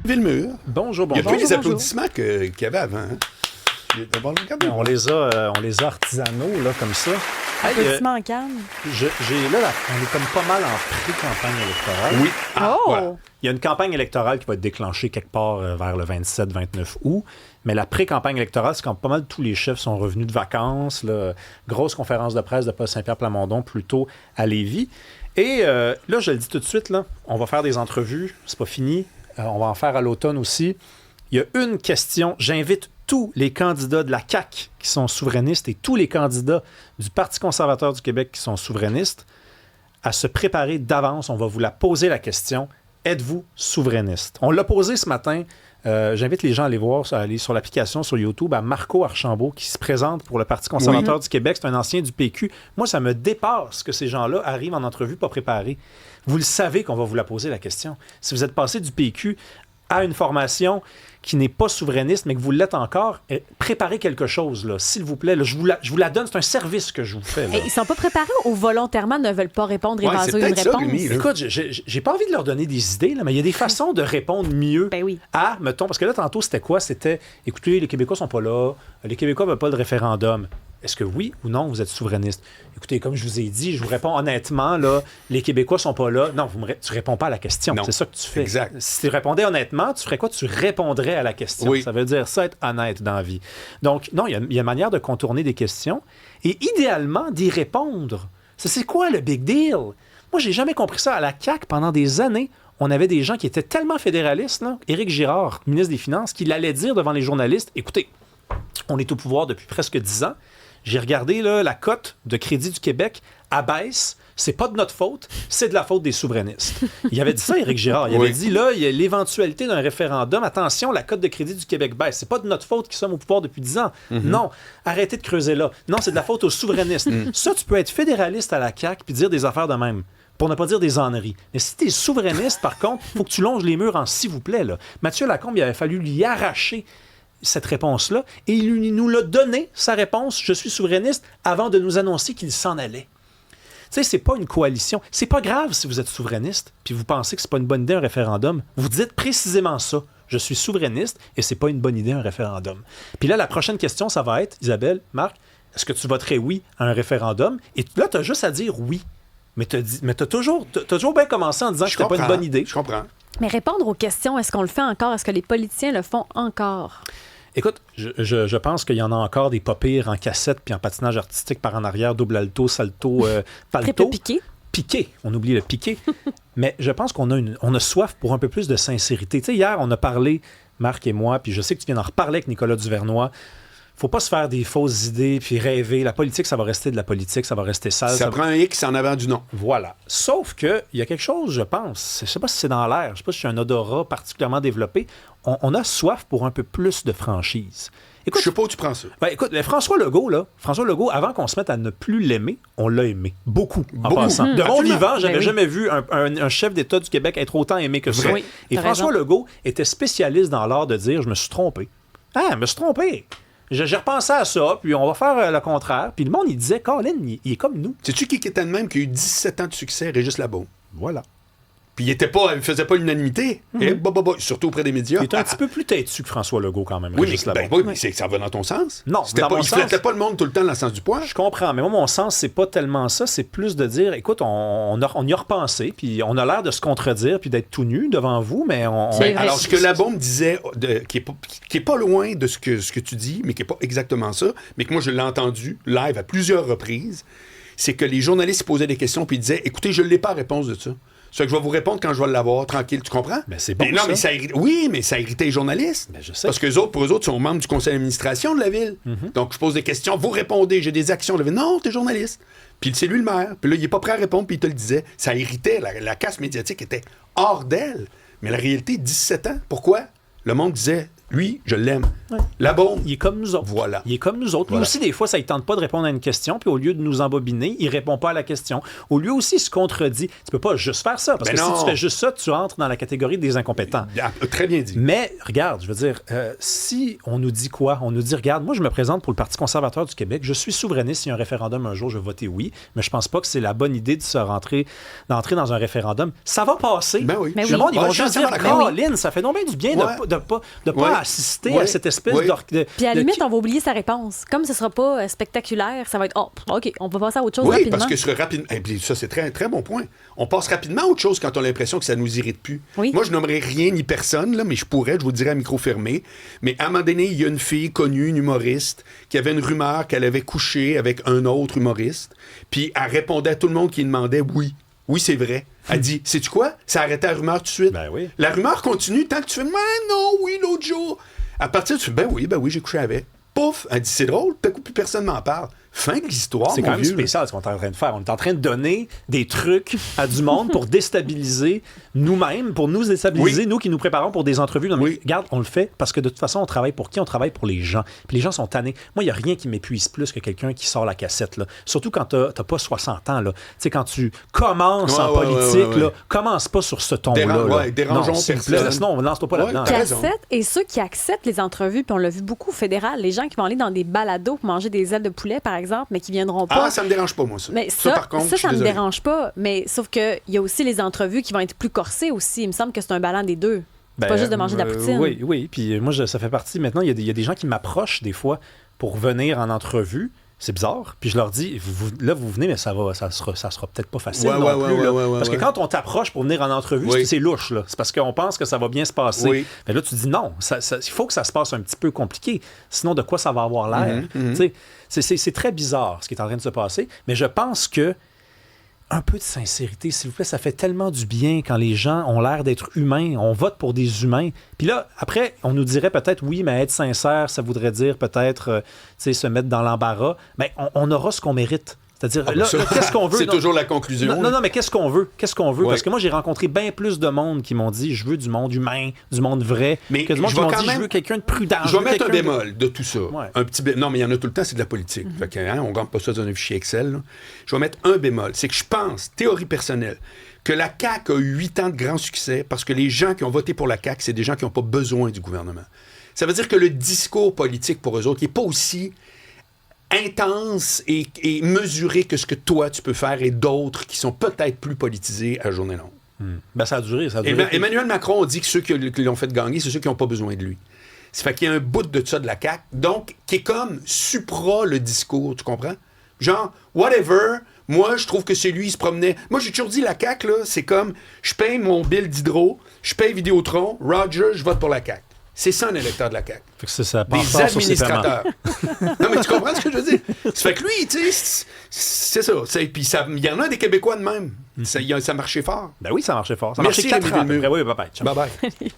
Villemur. Bonjour, Il n'y bonjour. a plus les applaudissements qu'il y avait avant. Hein? On les a artisanaux, là, comme ça. Applaudissements en canne. On est comme pas mal en pré-campagne électorale. Oui. Voilà. Il y a une campagne électorale qui va être déclenchée quelque part vers le 27-29 août. Mais la pré-campagne électorale, c'est quand pas mal tous les chefs sont revenus de vacances. Là. Grosse conférence de presse de Paul Saint-Pierre Plamondon, plutôt à Lévis. Et là, je le dis tout de suite, là, on va faire des entrevues. C'est pas fini. On va en faire à l'automne aussi. Il y a une question. J'invite tous les candidats de la CAQ qui sont souverainistes et tous les candidats du Parti conservateur du Québec qui sont souverainistes à se préparer d'avance. On va vous la poser, la question. Êtes-vous souverainiste? On l'a posé ce matin. J'invite les gens à aller voir, à aller sur l'application sur YouTube, à Marco Archambault, qui se présente pour le Parti conservateur du Québec. C'est un ancien du PQ. Moi, ça me dépasse que ces gens-là arrivent en entrevue pas préparés. Vous le savez qu'on va vous la poser, la question. Si vous êtes passé du PQ à une formation qui n'est pas souverainiste, mais que vous l'êtes encore, préparez quelque chose, là, s'il vous plaît. Là, je vous la donne, c'est un service que je vous fais. Là. Ils ne sont pas préparés ou volontairement ne veulent pas répondre et évaser une réponse? Ça, Rémi, écoute, j'ai pas envie de leur donner des idées, là, mais il y a des façons de répondre mieux à, mettons, parce que là, tantôt, c'était quoi? C'était, écoutez, les Québécois sont pas là, les Québécois veulent pas de référendum. Est-ce que oui ou non, vous êtes souverainiste? Écoutez, comme je vous ai dit, je vous réponds honnêtement, là, les Québécois sont pas là. Non, tu réponds pas à la question. Non. C'est ça que tu fais. Exact. Si tu répondais honnêtement, tu ferais quoi? Tu répondrais à la question. Oui. Ça veut dire ça, être honnête dans la vie. Donc, non, il y a une manière de contourner des questions et idéalement d'y répondre. C'est quoi le big deal? Moi, j'ai jamais compris ça. À la CAQ, pendant des années, on avait des gens qui étaient tellement fédéralistes, là, Éric Girard, ministre des Finances, qu'il allait dire devant les journalistes, écoutez, on est au pouvoir depuis presque 10 ans. J'ai regardé là, la cote de crédit du Québec abaisse. C'est pas de notre faute, c'est de la faute des souverainistes. Il avait dit ça, Éric Girard. Il avait dit, là, il y a l'éventualité d'un référendum. Attention, la cote de crédit du Québec baisse. C'est pas de notre faute qu'ils sommes au pouvoir depuis 10 ans. Non, arrêtez de creuser là. Non, c'est de la faute aux souverainistes. Ça, tu peux être fédéraliste à la CAQ puis dire des affaires de même. Pour ne pas dire des âneries. Mais si t'es souverainiste, par contre, il faut que tu longes les murs en s'il vous plaît. Là. Mathieu Lacombe, il avait fallu lui arracher cette réponse-là, et il nous l'a donné, sa réponse, je suis souverainiste, avant de nous annoncer qu'il s'en allait. Tu sais, c'est pas une coalition. C'est pas grave si vous êtes souverainiste, puis vous pensez que c'est pas une bonne idée un référendum. Vous dites précisément ça. Je suis souverainiste, et c'est pas une bonne idée un référendum. Puis là, la prochaine question, ça va être, Isabelle, Marc, est-ce que tu voterais oui à un référendum? Et là, t'as juste à dire oui. Mais t'as toujours bien commencé en disant que c'était pas une bonne idée. Je comprends. Mais répondre aux questions, est-ce qu'on le fait encore? Est-ce que les politiciens le font encore? Écoute, je pense qu'il y en a encore des pas pires en cassette puis en patinage artistique par en arrière, double alto, salto, palto. Triple piqué. Piqué, on oublie le piqué. Mais je pense qu'on a soif pour un peu plus de sincérité. Tu sais, hier, on a parlé, Marc et moi, puis je sais que tu viens d'en reparler avec Nicolas Duvernois. Faut pas se faire des fausses idées puis rêver. La politique, ça va rester de la politique, ça va rester sale. Ça prend un X en avant du nom. Voilà. Sauf qu'il y a quelque chose, je pense, je sais pas si c'est dans l'air, je sais pas si c'est un odorat particulièrement développé, on a soif pour un peu plus de franchise. Écoute, je sais pas où tu prends ça. Ben, écoute, François Legault, avant qu'on se mette à ne plus l'aimer, on l'a aimé. Beaucoup, en passant. De mon vivant, j'avais jamais vu un chef d'État du Québec être autant aimé que ça. Oui, et François Legault était spécialiste dans l'art de dire « je me suis trompé ». Ah, je me suis trompé. J'ai repensé à ça, puis on va faire le contraire. Puis le monde, il disait, Colin, il est comme nous. Sais-tu qui était le même qui a eu 17 ans de succès, Régis Labaume? Voilà. Puis il faisait pas l'unanimité. Surtout auprès des médias. Il était un petit peu plus têtu que François Legault, quand même. Oui, mais ça va dans ton sens. Non, dans mon sens. Il flattait pas le monde tout le temps dans le sens du poil. Je comprends, mais moi, mon sens, c'est pas tellement ça. C'est plus de dire, écoute, on y a repensé, puis on a l'air de se contredire, puis d'être tout nu devant vous, mais alors, ce que Labaume disait, qui est pas loin de ce que tu dis, mais qui est pas exactement ça, mais que moi, je l'ai entendu live à plusieurs reprises, c'est que les journalistes posaient des questions, puis ils disaient, écoutez, je l'ai pas la réponse de ça. Ça que je vais vous répondre quand je vais l'avoir, tranquille, tu comprends? Mais c'est bon, mais non, ça. Mais ça irritait les journalistes. Ben, je sais. Parce que pour eux autres, sont membres du conseil d'administration de la ville. Donc, je pose des questions, vous répondez, j'ai des actions. Non, t'es journaliste. Puis c'est lui le maire. Puis là, il est pas prêt à répondre, puis il te le disait. Ça irritait, la casse médiatique était hors d'elle. Mais la réalité, 17 ans, pourquoi? Le monde disait, lui, je l'aime. La bombe. Il est comme nous autres. Voilà. Il est comme nous autres. Voilà. Lui aussi, des fois, ça ne tente pas de répondre à une question, puis au lieu de nous embobiner, il répond pas à la question. Au lieu aussi, il se contredit. Tu peux pas juste faire ça, parce que si tu fais juste ça, tu entres dans la catégorie des incompétents. Très bien dit. Mais, regarde, je veux dire, si on nous dit quoi? On nous dit, regarde, moi, je me présente pour le Parti conservateur du Québec, je suis souverainiste, s'il y a un référendum un jour, je vais voter oui, mais je pense pas que c'est la bonne idée d'entrer dans un référendum. Ça va passer. Ben oui. Le monde, ils vont juste dire, d'accord. Lynn, ça fait donc bien du bien de pas assister à cette espèce de... Puis à la limite, on va oublier sa réponse. Comme ce sera pas spectaculaire, ça va être OK, on va passer à autre chose rapidement. Oui, parce que rapidement. Et puis ça, c'est très, très bon point. On passe rapidement à autre chose quand on a l'impression que ça nous irrite plus. Oui. Moi, je nommerais rien ni personne, là, mais je pourrais, je vous le dirais à micro fermé. Mais à un moment donné, il y a une fille connue, une humoriste, qui avait une rumeur qu'elle avait couché avec un autre humoriste. Puis elle répondait à tout le monde qui demandait oui. Oui, c'est vrai. Elle dit, sais-tu quoi? Ça arrêtait la rumeur tout de suite. Ben oui. La rumeur continue tant que tu fais, mais non, oui, l'autre jour. À partir de tu fais, ben oui, j'ai couché avec. Pouf! Elle dit, c'est drôle, plus personne m'en parle. Fin de l'histoire, c'est mon quand même vieux. spécial ce qu'on est en train de faire. On est en train de donner des trucs à du monde pour déstabiliser nous-mêmes, pour nous déstabiliser, nous qui nous préparons pour des entrevues. Non, mais regarde, on le fait parce que de toute façon, on travaille pour qui? On travaille pour les gens. Puis les gens sont tannés. Moi, il n'y a rien qui m'épuise plus que quelqu'un qui sort la cassette. Là. Surtout quand tu n'as pas 60 ans. Tu sais, quand tu commences en politique, là, commence pas sur ce ton-là. Dérangeons personne. Sinon, on ne lance pas là-dedans. Cassette, et ceux qui acceptent les entrevues, puis on l'a vu beaucoup au fédéral, les gens qui vont aller dans des balados pour manger des ailes de poulet, par exemple, mais qui viendront pas. Ah, ça me dérange pas, moi, ça. Mais par contre, ça me dérange pas. Mais sauf qu'il y a aussi les entrevues qui vont être plus corsées aussi. Il me semble que c'est un ballon des deux. C'est pas juste de manger de la poutine. Oui. Puis moi, ça fait partie. Maintenant, il y a des gens qui m'approchent des fois pour venir en entrevue. C'est bizarre. Puis je leur dis, vous venez, mais ça sera peut-être pas facile non plus. Parce que quand on t'approche pour venir en entrevue, c'est louche. Là. C'est parce qu'on pense que ça va bien se passer. Oui. Mais là, tu dis non. Il faut que ça se passe un petit peu compliqué. Sinon, de quoi ça va avoir l'air? C'est très bizarre ce qui est en train de se passer. Mais je pense que un peu de sincérité, s'il vous plaît, ça fait tellement du bien quand les gens ont l'air d'être humains. On vote pour des humains. Puis là, après, on nous dirait peut-être, oui, mais être sincère, ça voudrait dire peut-être se mettre dans l'embarras. Mais on aura ce qu'on mérite. C'est-à-dire, qu'est-ce qu'on veut? C'est toujours la conclusion. Non, mais qu'est-ce qu'on veut? Ouais. Parce que moi, j'ai rencontré bien plus de monde qui m'ont dit, je veux du monde humain, du monde vrai, mais que du monde qui m'ont dit, je veux quelqu'un de prudent. Je vais mettre un bémol de tout ça. Ouais. Un petit non, mais il y en a tout le temps, c'est de la politique. Fait que, on ne gagne pas ça dans un fichier Excel. Là. Je vais mettre un bémol. C'est que je pense, théorie personnelle, que la CAQ a eu 8 ans de grand succès parce que les gens qui ont voté pour la CAQ, c'est des gens qui n'ont pas besoin du gouvernement. Ça veut dire que le discours politique pour eux autres, il n'est pas aussi intense et mesuré que ce que toi, tu peux faire et d'autres qui sont peut-être plus politisés à journée longue. Ben, ça a duré. Emmanuel Macron a dit que ceux qui l'ont fait gagner, c'est ceux qui n'ont pas besoin de lui. Ça fait qu'il y a un bout de ça de la CAQ, donc, qui est comme supra le discours, tu comprends? Genre, whatever, moi, je trouve que c'est lui, il se promenait. Moi, j'ai toujours dit, la CAQ, là, c'est comme, je paye mon bill d'hydro, je paye Vidéotron, Roger, je vote pour la CAQ. C'est ça, un électeur de la CAQ. Fait que ça des administrateurs. Non, mais tu comprends ce que je veux dire? Ça fait que lui, tu sais, c'est ça. Puis il y en a des Québécois de même. Ça marchait fort. Ben oui, ça marchait fort. Ça Merci, marchait 4 ans. Rémi Villemur. Oui, bye-bye. Bye-bye.